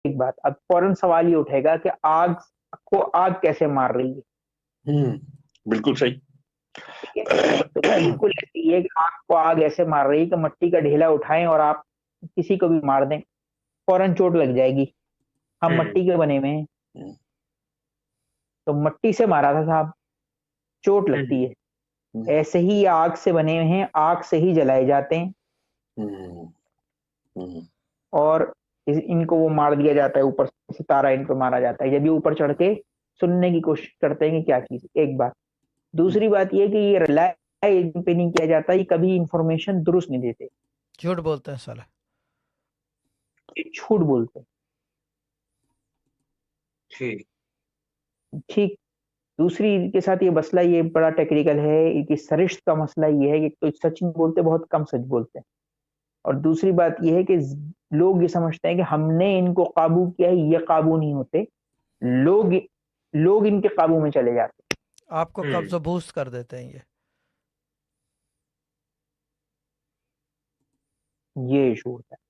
ایک بات، اب فوراً سوال یہ اٹھے گا کہ آگ کو آگ کیسے مار رہی ہے؟ بالکل صحیح. ٹھیک ہے، تو بالکل ایسے ہی ہے کہ آگ کو آگ ایسے مار رہی ہے کہ مٹی کا ڈھیلا اٹھائیں اور آپ کسی کو بھی مار دیں، فوراً چوٹ لگ جائے گی. ہم مٹی کے بنے ہوئے ہیں، تو مٹی سے مارا تھا صاحب، چوٹ لگتی ہے. ایسے ہی آگ سے بنے ہوئے ہیں، آگ سے ہی جلائے جاتے ہیں، اور ان کو وہ مار دیا جاتا ہے، اوپر ستارہ ان پہ مارا جاتا ہے. جب یہ اوپر چڑھ کے سننے کی کوشش کرتے ہیں کہ کیا چیز. ایک بات. دوسری بات یہ کہ یہ رلائے ان پہ نہیں کیا جاتا، یہ کبھی انفارمیشن درست نہیں دیتے، جھوٹ بولتے ہیں سالہ. یہ جھوٹ بولتے ہیں. ٹھیک. دوسری کے ساتھ یہ مسئلہ یہ بڑا ٹیکنیکل ہے کہ سرشت کا مسئلہ یہ ہے کہ تو سچ نہیں بولتے، بہت کم سچ بولتے ہیں. اور دوسری بات یہ ہے کہ لوگ یہ سمجھتے ہیں کہ ہم نے ان کو قابو کیا ہے، یہ قابو نہیں ہوتے، لوگ ان کے قابو میں چلے جاتے ہیں. آپ کو قبض و بوس کر دیتے ہیں یہ ایشو ہوتا ہے.